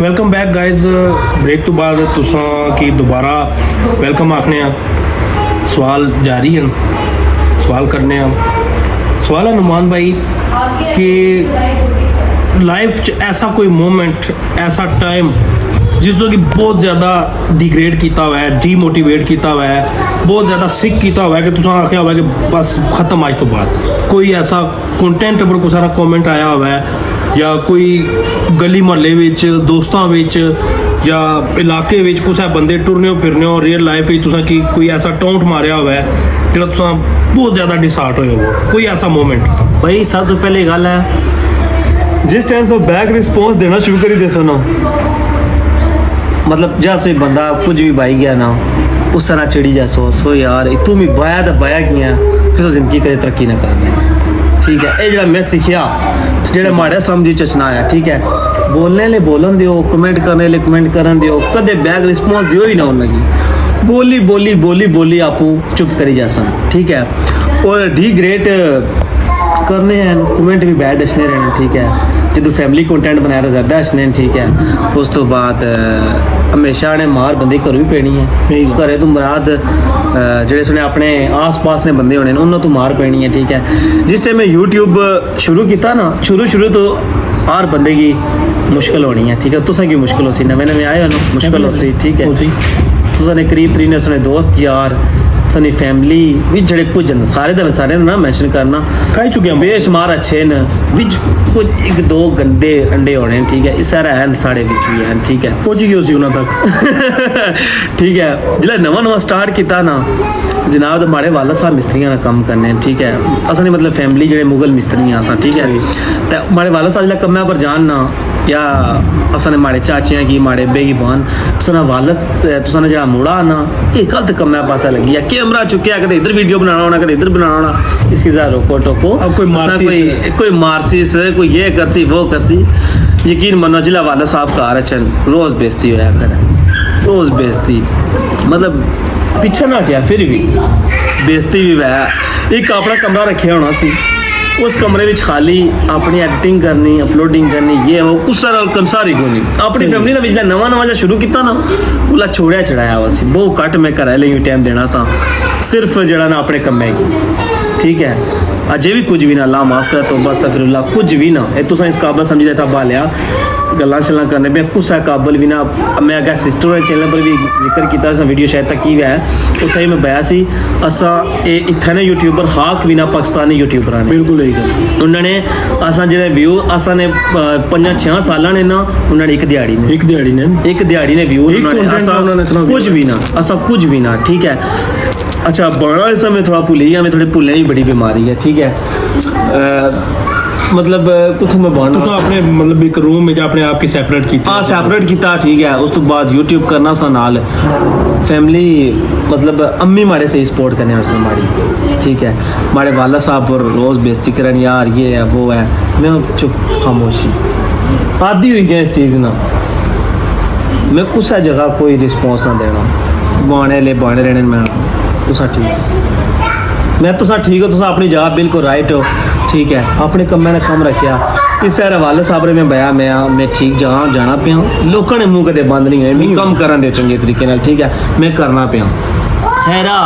Welcome back guys. Break तो बाद तुसां की दोबारा वेलकम आखने सवाल जारी हैं, सवाल करने सवाल है नुमान भाई कि लाइफ च ऐसा कोई मोमेंट, ऐसा टाइम जिस कि बहुत ज़्यादा डिग्रेड किया हुआ है, डीमोटिवेट किया हुआ है, बहुत ज़्यादा सिक किया हुआ है कि तुम आख्या हुआ है कि बस ख़त्म आज तो बाद कोई ऐसा कंटेंट पर कोई सारा कॉमेंट आया हुआ है या कोई गली महल्ले विच दोस्तों विच या इलाके विच कुछ बंदे टुरने फिरने हो रियल लाइफ की कोई ऐसा टोंट मारिया हुआ है जो बहुत ज़्यादा डिसहार्ट होए हो, कोई ऐसा मोमेंट? भाई सब तो पहले गल है जिस टाइम से बैक रिस्पॉन्स देना शुरू करी दे सुनो, मतलब जैसे बंदा कुछ भी बाई गया ना उस तरह चिड़ी जा सो यार तू भी बाया तो बाया किया फिर तो जिंदगी कदे तरक्की ना करनी। ठीक है, ये जरा मैं सीखिया जेड़ा माड़ा समझी चचना आया। ठीक है, बोलने ले बोलन दियो, कमेंट करने ले कमेंट करन दियो, कदे बैक रिस्पॉन्स दियो ही ना उन्हें बोली बोली बोली बोली आपू चुप करी जा सन। ठीक है, और डी ग्रेट करने हैं कमेंट भी बैड अच्छने रहने। ठीक है, जो फैमिली कंटेंट बनाया ज़्यादा अच्छने। ठीक है, उस तो बाद हमेशा ने मार बंदे घर भी पैनी है, घरे तो मुराद जेड़े सुने अपने आस पास ने बंदे होने उन्होंने तो मार पैनी है। ठीक है, जिस टाइम मैं यूट्यूब शुरू किया ना शुरू तो हर बंदे की मुश्किल होनी है। ठीक है, तुसा की मुश्किल हो सी नवे नवे आए हो ना मुश्किल हो सी। ठीक है, तुसा ने करीब तरीन सुने दोस्त यार सनी फैमिली भी जड़े कुछ सारे ना मेंशन करना कह चुके बेशुमार अच्छे न विच कुछ एक दो गंदे अंडे होने। ठीक है, इस सारा है साढ़े बिच भी है। ठीक है, पहुंची गई उसी उन्होंने तक। ठीक है, जिला नवा स्टार्ट किया ना जनाब तो माड़े वाला साहब मिस्त्रियां का कम करने। ठीक है, असल मतलब फैमिली जड़े मुगल मिस्त्री असा। ठीक है, तो माड़े वाला साहब जिला कम्मै पर जान ना या असन माड़े चाचियां की माड़े बे की बहन तुसा वालद तुसा जरा मुड़ा ना एक गलत कम्मै पासा लगी है कैमरा चुकया कदे इधर वीडियो बनाना होना कदे इधर बनाना होना इसकी जरा रोको टोको। अब कोई मार्सिस कोई ये करसी वो करसी यकीन मनो जिला वाला साहब का आरचन रोज बेइज्जती होया करे, रोज बेइज्जती मतलब पीछे ना हटिया फिर भी बेइज्जती भी वह एक अपना कमरा रखा होना सी उस कमरे में खाली अपनी एडिटिंग करनी अपलोडिंग करनी ये वो कुछ सारा कंसारी को नहीं अपनी फैमिली ने जिला नवा जो शुरू किया ना उला छोड़िया चढ़ाया हुआ सी बहुत घट मैं घर लिए टाइम देना सा सिर्फ जड़ा ना अपने कम्मे की। ठीक है, अजे भी कुछ भी ना अल्लाह माफ कर तो बस फिर कुछ भी ना ये तुसा इस काबल समझी देता बालिया गल्लां शल्लां करने पे कुछ काबल भी ना। मैं अगर सिस्टर वाले चैनल पर भी जिक्र किया वीडियो शायद तक की है उत्थे मैं बया सी असा इत्थे ने यूट्यूबर हाक भी ना पाकिस्तानी यूट्यूबर ने बिल्कुल यही गल उन्होंने असा जो व्यू असा ने 5-6 साल ने ना उन्होंने एक दिहाड़ी ने व्यू कुछ भी ना असा कुछ भी ना। ठीक है, अच्छा बड़ा इस समय थोड़ा भूली हमें थोड़े भूलने की बड़ी बीमारी है। ठीक है, मतलब कुछ मैं बना तो अपने मतलब एक रूम में अपने आप की सेपरेट की सेपरेट किया। ठीक है, उस तो बाद यूट्यूब करना सा नाल फैमिली मतलब अम्मी माड़े से सपोर्ट करने और माड़ी। ठीक है, माड़े वाला साहब और रोज बेइज्जती करन यार ये है वो है मैं चुप खामोशी आदि हुई गया इस चीज़ ना मैं कुछ जगह कोई रिस्पॉन्स ना देना बाने रहने मैं तुसा ठीक मैं तुसा ठीक हो तुसा अपनी जगह बिल्कुल राइट हो। ठीक है, अपने कम्मे ने कम रखा इस वाले साहब ने मैं बया मैं ठीक जहाँ जाना पाया लोगों ने मुँह कदे बंद नहीं है मैं कम करन दे चंगे तरीके नाल। ठीक है, मैं करना पाया हैरा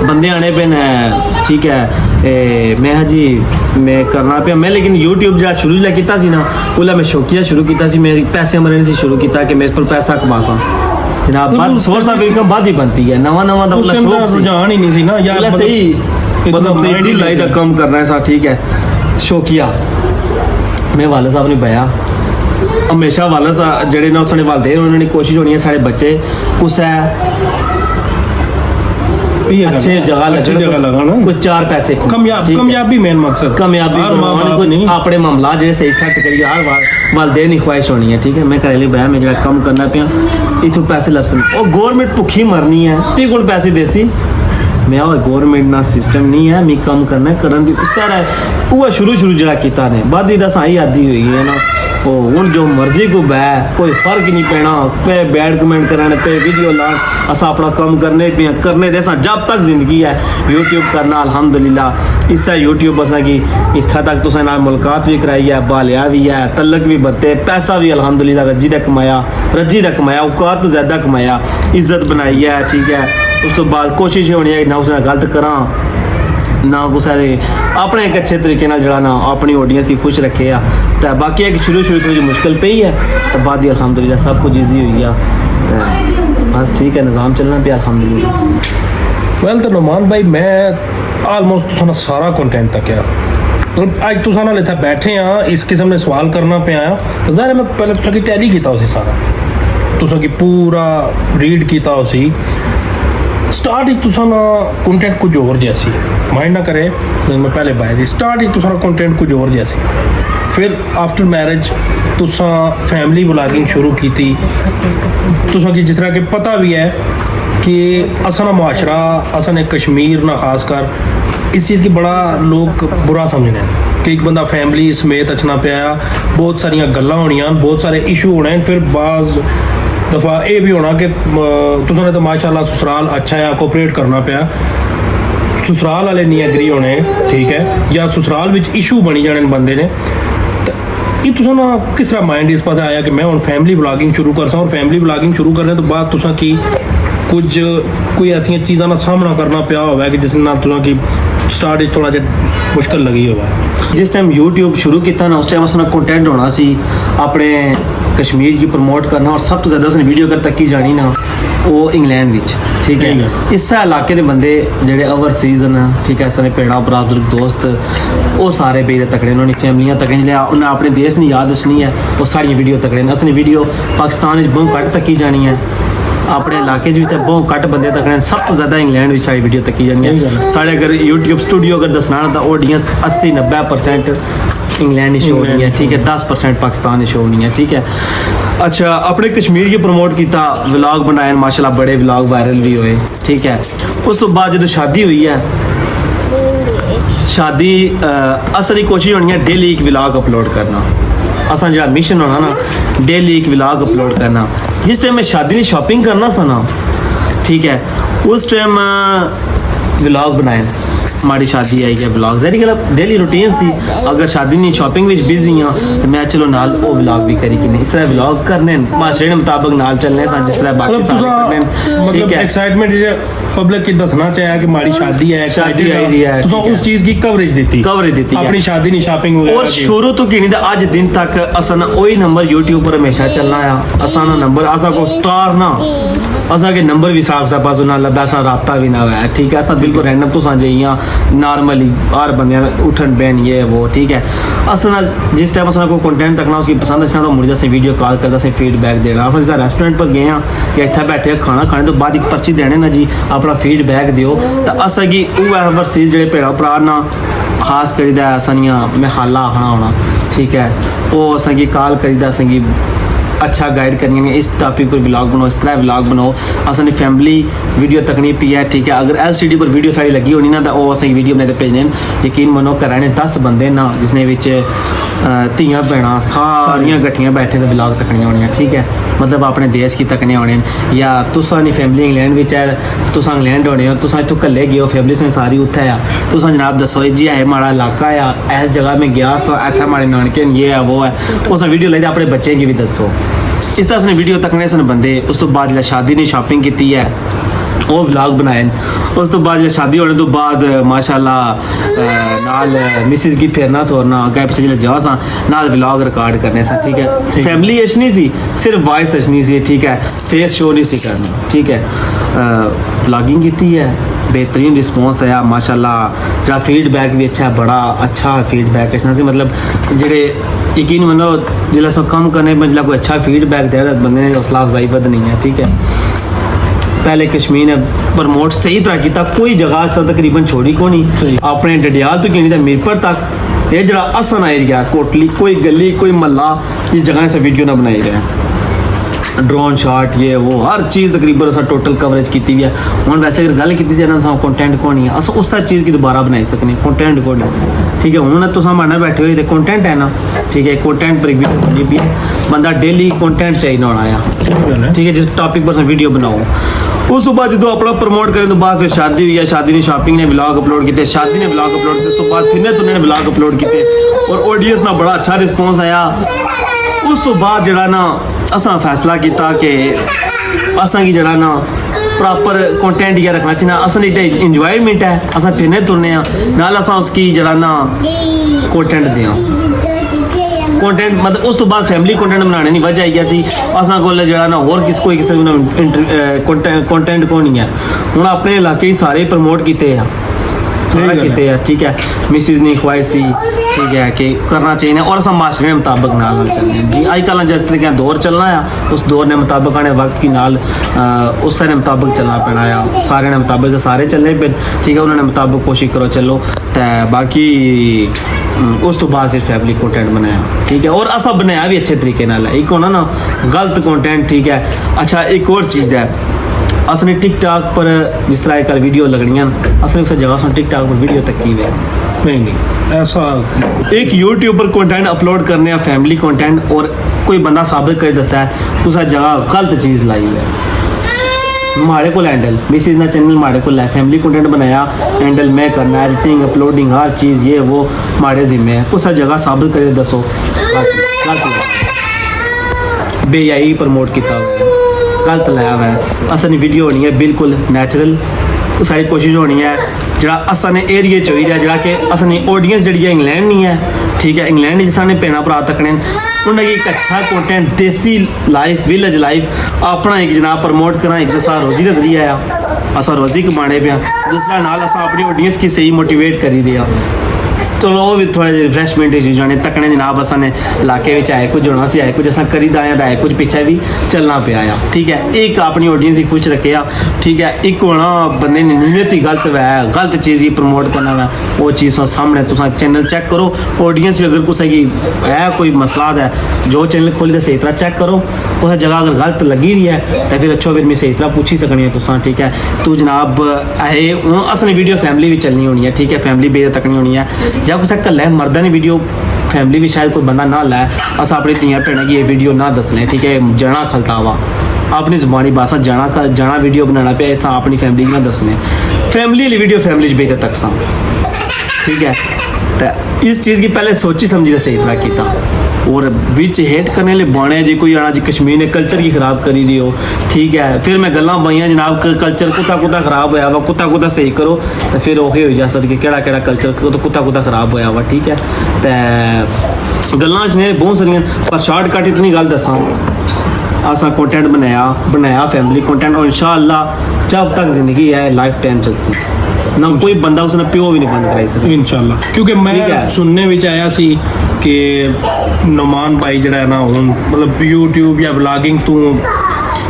बंदे आने पे है। ठीक है, मैं जी मैं करना पाया मैं लेकिन यूट्यूब जो शुरू जो किया ना उला मैं शौकिया शुरू किया मैं पैसे मरने से शुरू किया कि मैं इस पर पैसा कमा सा जनाब बाद सोर्स ऑफ इनकम बाद ही बनती है नवा तो रुझान ही नहीं सी ना यार सही मतलब सही दिल लाई दा कम करना है सा। ठीक है, शौकिया मैं वाले साहब ने बया हमेशा वाले साहब जड़े ना उसने वालदे उन्होंने कोशिश होनी है सारे बच्चे कुछ है अच्छे जगह लगाना कुछ 4 पैसे कामयाबी मेन मकसद कामयाबी अपने मामला जो सही सेट करिए हर वालदेन की ख्वाहिश होनी है। ठीक है, मैं घरेलू बया मैं जरा कम करना पाया इतों पैसे लपसन और गवर्नमेंट भुखी मरनी है ते कोल पैसे देसी मैं गवर्नमेंट ना सिस्टम नहीं है मैं कम करना करन दी सारा वो शुरू जरा किया ने बाद ही दस आई आदि हुई है ना हुन जो मर्जी को बै कोई फर्क नहीं पैना पे बैड कमेंट करने पे वीडियो लान असा अपना काम करने दे जब तक जिंदगी है यूट्यूब करना अल्हम्दुलिल्लाह इससे यूट्यूब असा की इत्था तक तुसें नाल मुलाकात भी कराई है बालिया भी है तलक भी बरते पैसा भी अल्हम्दुलिल्लाह रज्जी दा कमाया औकात तो ज्यादा कमाया इज्जत बनाई है ठीक है उस तो बाद कोशिश होनी है ना उसने गलत करा ना कुछ अपने एक अच्छे तरीके नाल जड़ा ना अपनी ऑडियंस की खुश रखे आ ते बाकी एक शुरू थोड़ी मुश्किल पई है तो बाद ही अल्हम्दुलिल्लाह सब कुछ ईजी हुई है ते बस ठीक है निज़ाम चलना पे अल्हम्दुलिल्लाह वेल तो नुमान भाई मैं आलमोस्ट तुसां सारा कंटेंट तक्या अज तुसां नाल इत्थे बैठे हाँ इस किस्म ने सवाल करना पे आया तो ज़ाहिर है मैं पहले तुसां की टैली कीता उसी सारा तुसां की पूरा रीड कीता उसी स्टार्ट ही तुसां ना कंटेंट कुछ और जैसी माइंड ना करे मैं पहले बाय स्टार्ट ही तुसां कंटेंट कुछ और जैसी फिर आफ्टर मैरिज तुसां फैमिली व्लॉगिंग शुरू की थी तुसां की जिस तरह के पता भी है कि असा माशरा असा ने कश्मीर ना खास कर इस चीज़ की बड़ा लोग बुरा समझने कि एक बंदा फैमिली समेत अचना पाया बहुत सारिया गल्लां होनियां बहुत सारे इशू होने फिर बाज़ दफ़ा ये भी होना कि तुसां तो माशाल्लाह ससुराल अच्छा है कोऑपरेट करना पाया ससुराल वाले नहीं एग्री होने ठीक है या ससुराल विच इशू बनी जाने बंदे ने ये तुसां ना किस तरह माइंड इस पास आया कि मैं हुण फैमिली व्लॉगिंग शुरू कर सा और फैमिली व्लॉगिंग शुरू करने तो बाद तुसां की कुछ कोई ऐसी चीज़ों का सामना करना पिया होगा कि जिस नाल तुसां की स्टार्ट थोड़ा जिहा मुश्किल लगी होगा जिस टाइम यूट्यूब शुरू किया ना उस टाइम उसने कंटेंट होना सी अपने कश्मीर की प्रमोट करना और सब तो ज़्यादा उसने वीडियो कर तक की जानी ना वो इंग्लैंड विच ठीक है इस इलाके के बंदे जेडे ओवरसीज न ठीक है सारे पेड़ा भरा बुजुर्ग दोस्त वो सारे बेज तकड़े उन्होंने फैमिलियां तकड़े जिसले उन्हें अपने देश की याद दसनी है वो सारी वीडियो तकड़े ने असली वीडियो पाकिस्तान में बहुत घट तकी जानी है अपने इलाके भी तो बहुत घट बंदे तकने सब तो ज़्यादा इंग्लैंड में सारी वीडियो तकी जानी है साढ़े अगर यूट्यूब स्टूडियो अगर दसना तो ऑडियंस 80-90% इंग्लैंड ही शो होनी है ठीक है 10% पाकिस्तान ही शो होनी है ठीक है अच्छा अपने कश्मीर की प्रमोट किया व्लॉग बनाए माशाल्लाह बड़े व्लॉग वायरल भी हुए ठीक है उस तो बाद जो शादी हुई है शादी असली कोशिश होनी है डेली एक व्लॉग अपलोड करना असा जो मिशन होना ना डेली एक व्लॉग अपलोड करना जिस टाइम मैं शादी की शॉपिंग करना सा ना ठीक है उस टाइम व्लॉग बनाए हमारी शादी आई है व्लॉग जहरी गल डेली रूटीन सी अगर शादी नहीं शॉपिंग में बिजी हाँ तो मैं चलो नाल वो व्लॉग भी करी कि नहीं इस तरह व्लॉग करने माशरे के मुताबिक नाल चलने सा जिस तरह बाकी सारे करने ठीक है एक्साइटमेंट पब्लिक की दसना चाहिए कि हमारी शादी है शादी आई जी है तो उस चीज की कवरेज दी अपनी शादी नहीं शॉपिंग वगैरह और शुरू तो की नहीं था आज दिन तक असा वही नंबर यूट्यूब पर हमेशा चलना है असा नंबर असा को स्टार ना असा के नंबर भी साफ सा पास ना लब्या सा राबता भी ना हुआ ठीक है असा बिल्कुल रैंडम तो जाइया नॉर्मली हर बंदे उठन बैन ये वो ठीक है असा जिस टाइम असा को कंटेंट तकना उसकी पसंद अच्छा तो मुझे से वीडियो कॉल करता से फीडबैक देना अस जिस रेस्टोरेंट पर गए हैं या इतना बैठे खाना खाने तो बाद एक पर्ची देने ना जी अपना फीडबैक दियो तो असा की ओवरसीज जो भेड़ा भरा ना खास करीदा असानियां मैं खाला आखना होना ठीक है वो असा की कॉल करीदा असा की अच्छा गाइड करनी है इस टॉपिक पर व्लॉग बनाओ इस तरह व्लॉग बनाओ असनी फैमिली वीडियो तकनी पी है ठीक है अगर LCD पर वीडियो सारी लगी होनी ना तो वो असें वीडियो बनाते भेजने यकीन मनो कराने 10 बंदे ना जिसने विच धियां भैणां सारियां गठियां बैठे तो व्लॉग तकनियां होनियां ठीक है मतलब अपने देश की तकने होने या तुसां दी फैमिली इंग्लैंड विच है तुसां इंग्लैंड होने हो तुसां इत्थों कल्ले गए हो फैमिली से सारी उत्थे आ तुसां जनाब दसो जी है हमारा इलाका है इस जगह में गया इत्थे हमारे नानके ये है वो है उस वीडियो लेते अपने बच्चे की भी दसो इस तरह से वीडियो तकने सन बंदे उस तो बाद शादी ने शॉपिंग की है वो व्लॉग बनाए उस तो बाद शादी होने तो बाद माशाल्लाह नाल मिसिस की फेरना तोड़ना अगर पिछले जिले जा सा नाल व्लॉग रिकॉर्ड करने सा ठीक है फैमिली अच्छी सी सिर्फ वॉइस अच्छी सी ठीक है फेस शो नहीं सी करना ठीक है व्लॉगिंग की है बेहतरीन रिस्पॉन्स आया माशाल्लाह जरा फीडबैक भी अच्छा बड़ा अच्छा फीडबैक अच्छा सी मतलब जेडे यकीन मनो जिला सो कम करने में जिला कोई अच्छा फीडबैक दे बंदे ने हौसला अफजाई बदनी है ठीक है पहले कश्मीर ने प्रमोट सही तरह किया कोई जगह से तकरीबन छोड़ी को नहीं अपने डडियाल तो नहीं मीरपुर तक ये जरा आसान एरिया कोटली कोई गली कोई महला इस जगह से वीडियो ना बनाई गए ड्रोन शॉट ये वो हर चीज़ तकरीबन अस टोटल कवरेज की हुई है हम वैसे अगर गल की जाए ना कंटेंट को नहीं है अस उस चीज़ की दोबारा बनाई सकने कंटेंट को ठीक है हूँ तुम माना बैठे हुए कंटेंट है ना ठीक है कंटेंट पर वीडियो बनी भी है बंदा डेली कंटेंट चाहिए होना आया ठीक है जिस टॉपिक पर वीडियो बनाओ उस तो बाद जो अपना प्रमोट करने तो बाद फिर शादी हुई है शादी ने शॉपिंग ने व्लॉग अपलोड किए शादी ने व्लॉग अपलोड किए उस तो बाद फिर ने तुमने व्लॉग अपलोड किए और ऑडियंस ना बड़ा अच्छा रिस्पॉन्स आया उस तो बाद जड़ा ना असा फैसला किया कि असा की जड़ा ना प्रॉपर कंटेंट ये रखना चाहिए असन एक इंजॉयमेंट है असा फिरने तुरने नाल असा उसकी जड़ा ना कंटेंट दें कंटेंट मतलब उस तो बाद फैमिली कंटेंट बनाने नहीं वजह आई सी असा को जड़ा ना होर किस कोई किसी कंटेंट को नहीं है हूँ अपने इलाके सारे प्रमोट किए हैं ठीक है मिसिज ने ख्वाहिश सी ठीक है कि करना चाहिए और असा माशरे के मुताबिक नाल चलने जी अजकल जिस तरीके दौर चलना है उस दौर ने मुताबिक आने वक्त की नाल उस ने मुताबिक चलना पैना है सारे ने मुताबिक से सारे चलने पे ठीक है उन्होंने मुताबिक कोशिश करो चलो तो बाकी उस तो बाद फिर फैमिली कंटेंट बनाया ठीक है और असा बनाया भी अच्छे तरीके नाल एक होना ना गलत कंटेंट ठीक है अच्छा एक और चीज़ है असने टिकटॉक पर जिस तरह कल वीडियो लगनियां असने उस जगह से टिकटॉक पर वीडियो तक की है नहीं ऐसा एक यूट्यूब पर कंटेंट अपलोड करने या फैमिली कंटेंट और कोई बंदा साबित कर दसा है उस जगह गलत चीज़ लाई है माड़े को हैंडल मिसिज ना चैनल माड़े को है फैमिली कंटेंट बनाया हैंडल मैं करना एडिटिंग अपलोडिंग हर चीज़ ये वो माड़े जिम्मे है उस जगह साबित कर दसो बेयाई प्रमोट किया गलत लाया हुआ है असली वीडियो होनी है बिल्कुल नैचुरल सारी कोशिश होनी है जरा असा ने एरिया चाहिए जरा कि असनी ऑडियंस जी है इंग्लैंड नहीं है ठीक है इंग्लैंड जिस ने भैन भरा तकने उन्हें एक अच्छा कंटेंट देसी लाइफ विलेज लाइफ अपना एक जनाब प्रमोट करा एक दसा रोजी का जरिया आ असा रोजी कमाने पे दूसरा नाल असा अपनी ऑडियंस की सही मोटिवेट करी दिया चलो वो भी थोड़ा रिफ्रेशमेंट जाने तकने जनाब असा ने इलाके में आए कुछ होना सी आए कुछ असा करी दाया आए कुछ पीछे भी चलना पे आया ठीक है एक अपनी ऑडियंस की खुश रखे ठीक है एक होना बंदे ने नीयत ही गलत चीज़ ही प्रमोट करना वै वो चीज़ सामने तुम चैनल चेक करो ऑडियंस भी अगर कुछ की है कोई मसला है जो चैनल खोली तो सही तरह चेक करो कुछ जगह अगर गलत लगी भी है तो फिर अच्छो फिर मैं सही तरह पूछी सकनी है तुम ठीक है तू जनाब है असली वीडियो फैमिली भी चलनी होनी है ठीक है फैमिली भी तकनी होनी है या कुछ कल है मर्दा ने वीडियो फैमिली भी शायद कोई बंदा ना लै अस अपनी धियां भैन की ये वीडियो ना दसने ठीक है जाना खलता वा अपनी जबानी भाषा जाना वीडियो बनाना पे ऐसा अपनी फैमिली ना दसने फैमिली वाली वीडियो फैमिली बेहतर तक सा ठीक है तो इस चीज़ की पहले सोची समझी तो सही तरह किया और बिच हेट करने लिए बाने जी कोई आना जी कश्मीर ने कल्चर की खराब करी दी हो ठीक है फिर मैं गल्लां पाइयां जनाब कल्चर कुत्ता खराब होया वा कुत्ता सही करो तो फिर ओही हो जा सके केड़ा कल्चर तो कुत्ता खराब होया वा ठीक है तो गल्लां ने बहुत सारियां पर शॉर्टकट इतनी गल दसा असा कंटेंट बनाया फैमिली कंटेंट और इंशाअल्लाह जब तक जिंदगी है लाइफ टाइम चलती ना कोई बंदा उसने प्यो भी नहीं बंद कराई सकता इंशाल्लाह क्योंकि मैं सुनने में आया सी कि नुमान भाई जड़ा है ना हुन मतलब यूट्यूब या व्लॉगिंग तू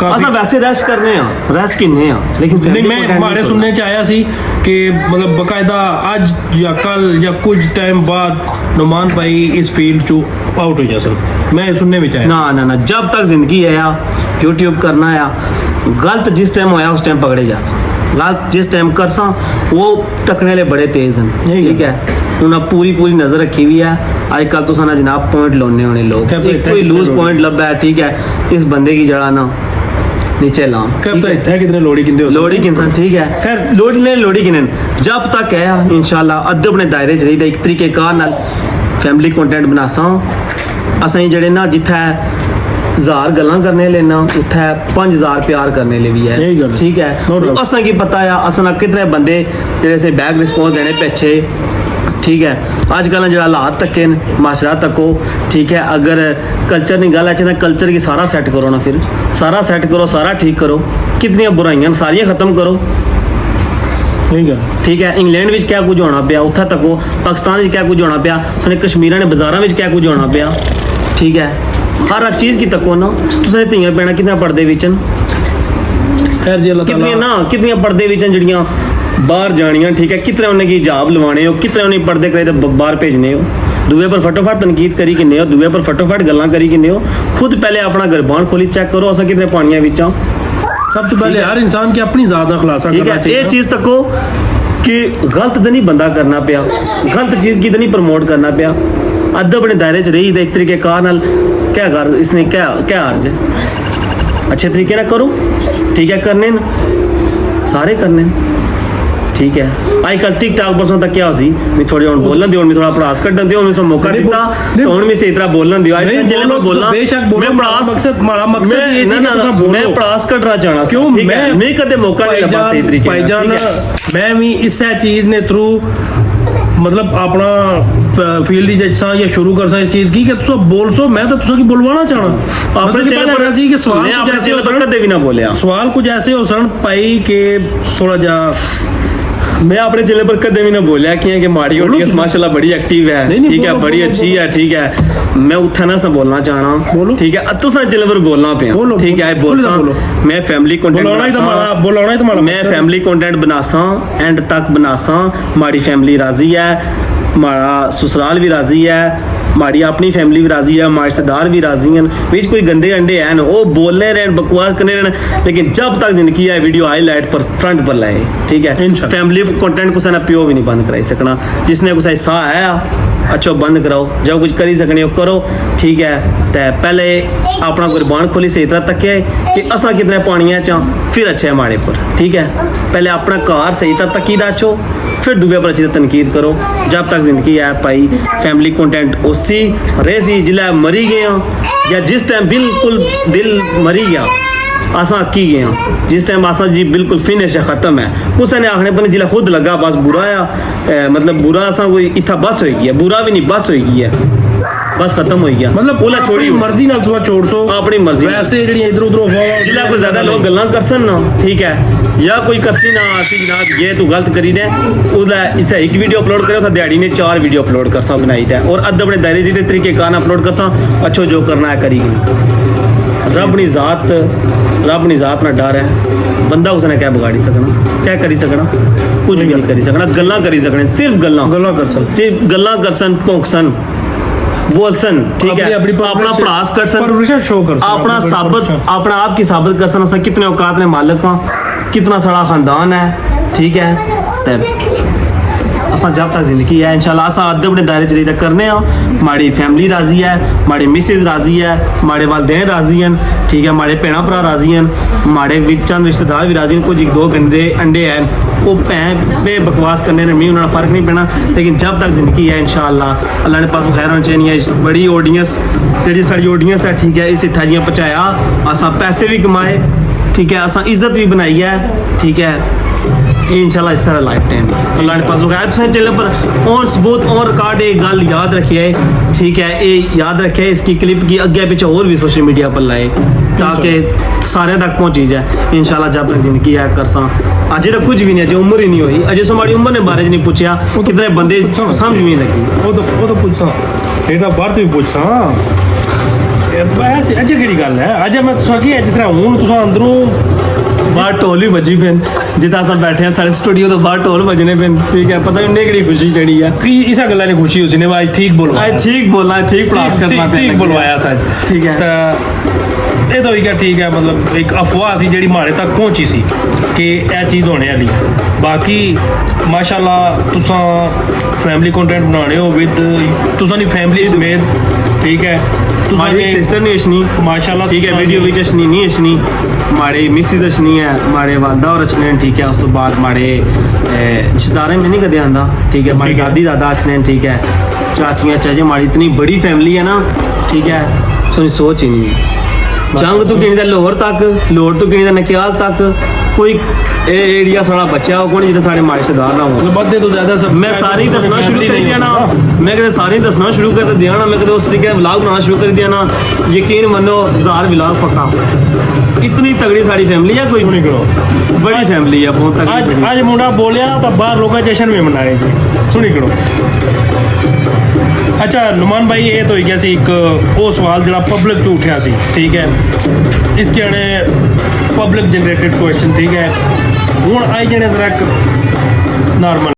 असा वैसे रेस्ट करने रेस्ट किन्ने लेकिन नहीं मैं हमारे सुनने च आया सी कि मतलब बकायदा आज या कल या कुछ टाइम बाद नुमान भाई इस फील्ड चो आउट हो जा सर मैं सुनने में आया ना जब तक जिंदगी है यूट्यूब करना है गलत जिस टाइम होया उस टाइम पकड़े जा गलत जिस टाइम कर सा वो तकने ले बड़े तेज हैं ठीक है उन्हें पूरी नज़र रखी हुई है अजकल तो साना जनाब पॉइंट लाने होने लोग कोई लूज पॉइंट लब्बा है ठीक है इस बंदे की जड़ा ना नीचे लाम कितने लोड़ी किन ठीक है खैर लोड़ी किन जब तक है इंशाल्लाह अद्ध अपने दायरे च रही एक तरीके कार नाल फैमिली कंटेंट बनासा असें जड़े ना जिथे 1000 गल्लां करने लेना उत्थे 5000 प्यार करने ले भी है ठीक है असें की पता है असें कितने बंदे जेह्ड़े से बैक रिस्पॉन्स देने पिछे ठीक है अजकल जो हालात तके माशरा तको ठीक है अगर कल्चर की गल है कल्चर की सारा सैट करो ना फिर सारा सैट करो सारा ठीक करो कितनी बुराइयां सारियां खत्म करो ठीक है इंग्लैंड में क्या कुछ होना पाया उत्थे तको पाकिस्तान में क्या कुछ होना पाया सारे कश्मीर ने बाजारों में क्या कुछ होना पाया ठीक है हर चीज़ की तको ना तुसें धियां भैनां कितने पर्दे बिचन खैर जी अल्लाह ताला कितनी पर्दे बिचन जड़ियां बाहर जानियां ठीक है कितने उन्हें की हिजाब लवाने हो कितने उन्हें पर्दे करे तो बाहर भेजने हो दूए पर फटोफट तनकीद करी किन्ने हो दूए पर फटोफट गल्लां करी किन्ने हो खुद पहले अपना गरबान खोली चेक करो असा कितने पानियां बिचा सब तो पहले हर इंसान की अपनी ज़ात का खुलासा करना चाहिए ये चीज़ तको कि गलत तो नहीं बंदा करना पिया, गलत चीज़ की तो नहीं प्रमोट करना पिया। अद्ध अपने दायरे च रही एक तरीके कार नाल क्या कर इसने क्या क्या हर्ज है। अच्छे तरीके ना करो, ठीक है, करने न सारे करने न, ठीक है। आजकल टिकटॉक परसों तक क्या सी मैं थोड़ी हुन बोलन दियो, मैं थोड़ा पड़ास कड्डन दियो, मैं मौका दिता तो हुन मैं सही तरह बोलन दियो। आज चले मैं बोलना बेशक बोलो, मैं पड़ास मकसद हमारा मकसद ये ना है ना कि मैं पड़ास कटना चाहना सी, क्यों ठीक है? मैं कदे मौका नहीं लगा सही तरीके नाल, भाईजान ठीक है? मैं भी इस चीज ने थ्रू मतलब अपना फील्ड जैसा या शुरू कर सा इस चीज की कि तुम बोल सो, मैं तो तुसा की बुलवाना चाहना अपने मतलब चैनल पर जी कि सवाल मैं कुछ अपने ऐसे चैनल हो पर सन, कदे भी ना बोलिया, सवाल कुछ ऐसे हो सन पाई के थोड़ा जा मैं अपने चैनल पर कदे भी ना बोलिया कि माड़ी बोलो ऑडियंस तुम। माशाल्लाह बड़ी एक्टिव है, नहीं, नहीं, ठीक है, बोलो, बड़ी बोलो, अच्छी बोलो। है, ठीक है। मैं उत्था ना सा बोलना चाहना, बोलो। ठीक है, तुसा चैनल पर बोलना पे बोलो, ठीक है, बोलो, बोल बोलो। मैं फैमिली कंटेंट बुलाना ही तुम्हारा बुलाना ही तुम्हारा मैं फैमिली कंटेंट बनासा एंड तक बनासा, माड़ी फैमिली राजी है, माड़ा ससुराल भी राजी है, माड़ी अपनी फैमिली भी राजी है, माड़े रिश्तेदार भी राजी हैं, बीच कोई गंदे अंडे हैं वो बोलने रहन बकवास करने रहन, लेकिन जब तक जिंदगी है वीडियो हाईलाइट पर फ्रंट पर लाए, ठीक है। इंशाल्लाह। फैमिली कंटेंट कुछ ना प्यो भी नहीं बंद कराई सकना, जिसने कुछ ऐसा है अच्छा बंद कराओ, जो कुछ करी सकने हो करो, ठीक है। ते पहले अपना कुर्बान खोली सही तरह तके कि असा कितने पानिया चा फिर अच्छे हमारे पर, ठीक है। पहले अपना कार सही तरह तकी दाचो, फिर दूसरे पर अच्छी तरह तनकीद करो। जब तक जिंदगी है भाई फैमिली कंटेंट उसी रेसी जिला मरी गए हैं या जिस टाइम बिल्कुल दिल मरी गया असा की गए हैं, जिस टाइम असा जी बिल्कुल फिनिश है खत्म है, कुछ ने आखने पर जिला खुद लगा बस बुरा है, मतलब बुरा असा कोई इतना बस हो गया, बुरा भी नहीं बस हो गया, बस खत्म हो गया, मतलब ओला छोड़ी अपनी मर्जी नाल तुसा छोड़ सो, अपनी मर्जी वैसे ਜਿਹੜੀ इधर उधर जिला कोई ज्यादा लोग गल्ला करसन ना, ठीक है, या कोई करसी ना आसी जनाब ये तू गलत करी दे उसदा इसे एक वीडियो अपलोड करे तो दिहाड़ी ने 4 वीडियो अपलोड कर सा बनाई दे और अद अपने दायरे जिते तरीके कान अपलोड कर सा अच्छो जो करना है करी रब नी जात ना डर है, बंदा उसने क्या बिगाड़ी सकना, क्या करी सकना, कुछ भी नहीं करी सकना, गल्ला करी सकने, सिर्फ गल्ला गल्ला कर सन सिर्फ गल्ला करसन भोंकसन बोलसन, ठीक है, अपना पड़ास करसन परवरिश शो कर सन, अपना अपनी साबित परवरिश। अपना आप की साबित कर सकना कितने औकात ने मालिक का, कितना सारा खानदान है, ठीक है। असा जब तक जिंदगी है इंशाल्लाह असा अद्ध अपने दायरे च रही करने हैं, माड़ी फैमिली राजी है, माड़ी मिसेज राजी है, माड़े वालदेन राजी हैं, ठीक है, माड़े भैन भरा राजी हैं, माड़े चंद रिश्तेदार भी राजी हैं, कुछ 2 गंदे अंडे हैं वो भैन पे बकवास करने ने मी उन्होंने फर्क नहीं पैना, लेकिन जब तक जिंदगी है इंशाल्लाह अल्लाह ने पास खैर होनी चाहिए। इस बड़ी ऑडियंस जी साड़ी ऑडियंस है, ठीक है, इस इत्था जियां पहुंचाया असा पैसे भी कमाए, ठीक है, असा इज्जत भी बनाई है, ठीक है, इंशाल्लाह इस तरह लाइफ टाइम अल्लाह ने पास होगा। तुसें चैनल पर और सबूत और रिकॉर्ड एक गल याद रखिए, ठीक है, ये याद रखिए इसकी क्लिप की अगे पीछे और भी सोशल मीडिया पर लाए ताकि सारे तक पहुंची जाए इंशाल्लाह। जब तक जिंदगी है करसा अजय तक कुछ भी नहीं, अजय उम्र ही नहीं हुई, अजय हमारी उम्र ने बारे च नहीं पूछा कितने बंदे समझ भी नहीं लगी, वो तो पूछसा ਇਹਦਾ ਬਾਹਰ ਤੋਂ ਵੀ ਪੁੱਛਸਾਂ ਵੈਸੇ ਅਜੇ ਕਿਹੜੀ ਗੱਲ ਹੈ ਅਜੇ ਮੈਂ ਤੁਸਾਂ ਕੀ ਜਿਸ ਤਰ੍ਹਾਂ ਹੁਣ ਤੁਸਾਂ ਅੰਦਰੋਂ बाहर ढोल भी बजी फिर जितना सब बैठे हैं सारे स्टूडियो तो बाहर ढोल बजने फिर, ठीक है, पता नहीं किहड़ी खुशी चढ़ी है ਕੀ ਇਸਾ ਗੱਲਾਂ ਨੇ ਖੁਸ਼ੀ ਉਸਨੇ ਅੱਜ ਠੀਕ ਬੋਲਵਾਇਆ आज ठीक बोलना ठीक प्लास करना ਠੀਕ ਬੋਲਵਾਇਆ ਸੱਚ ठीक है। ਤਾਂ ਇਹ ਤਾਂ ਹੋਈ ਗਿਆ ਠੀਕ ਹੈ, ਮਤਲਬ ਇੱਕ ਅਫਵਾਹ ਸੀ ਜਿਹੜੀ ਮਾੜੇ ਤੱਕ ਪਹੁੰਚੀ ਸੀ ਕਿ ਇਹ ਚੀਜ਼ ਹੋਣੇ ਵਾਲੀ ਬਾਕੀ ਮਾਸ਼ਾਅੱਲਾ ਤੁਸਾਂ ਫੈਮਿਲੀ ਕੰਟੈਂਟ ਬਣਾਉਣੇ ਹੋ ਵਿਦ ਤੁਸਾਂ ਦੀ ਫੈਮਿਲੀ ਸਮੇਤ, ਠੀਕ ਹੈ, ਤੁਸਾਂ हमारी सिस्टर नहीं अशनी माशाल्लाह ठीक है, वीडियो विच अशनी नहीं अशनी, माड़े मिसिस अशनी है, माड़े वालदा और अचने, ठीक है, उस तो बाद माड़े रिश्तेदारें में नहीं कदे आंदा, ठीक है, माड़ी ठीक है। दादी दादा अचने, ठीक है, चाचियाँ चाचे, माड़ी इतनी बड़ी फैमिली है ना, ठीक है, उसकी सोच ही नहीं है। जंग तो किनी दा लाहौर तक, लाहौर तो किनी दा नकियाल तक कोई एरिया सारा बच्चा हो कोई जिदा सारे माड़े रिश्तेदार ना हो। बदे तो ज्यादा सब मैं सारी दसना शुरू कर दिया ना, मैं कहते सारी दसना शुरू कर दिया ना, मैं कहते उस तरीके व्लॉग बनाना शुरू कर दिया ना, यकीन मनो 1000 व्लॉग पक्का। इतनी तगड़ी सारी फैमिली है, कोई नहीं करो बड़ी फैमिली है बहुत ਅੱਜ तगड़ी। ਅੱਜ ਮੁੰਡਾ ਬੋਲਿਆ ਤਾਂ ਬਾਹਰ ਲੋਕਾਂ ਜਸ਼ਨ ਵੀ ਮਨਾ ਰਹੇ ਜੀ ਸੁਣੀ ਕਰੋ। ਅੱਛਾ ਨੁਮਾਨ ਭਾਈ ਇਹ ਤਾਂ ਹੋਈ ਗਿਆ ਸੀ ਇੱਕ ਉਹ ਸਵਾਲ ਜਿਹੜਾ ਪਬਲਿਕ ਚ ਉੱਠਿਆ ਸੀ, ਠੀਕ ਹੈ, ਇਸ ਕਿਹੜੇ ਪਬਲਿਕ ਜਨਰੇਟਡ ਕੁਐਸਚਨ, ਠੀਕ ਹੈ, ਹੁਣ ਆਈ ਜਣੇ ਜ਼ਰਾ ਨਾਰਮਲ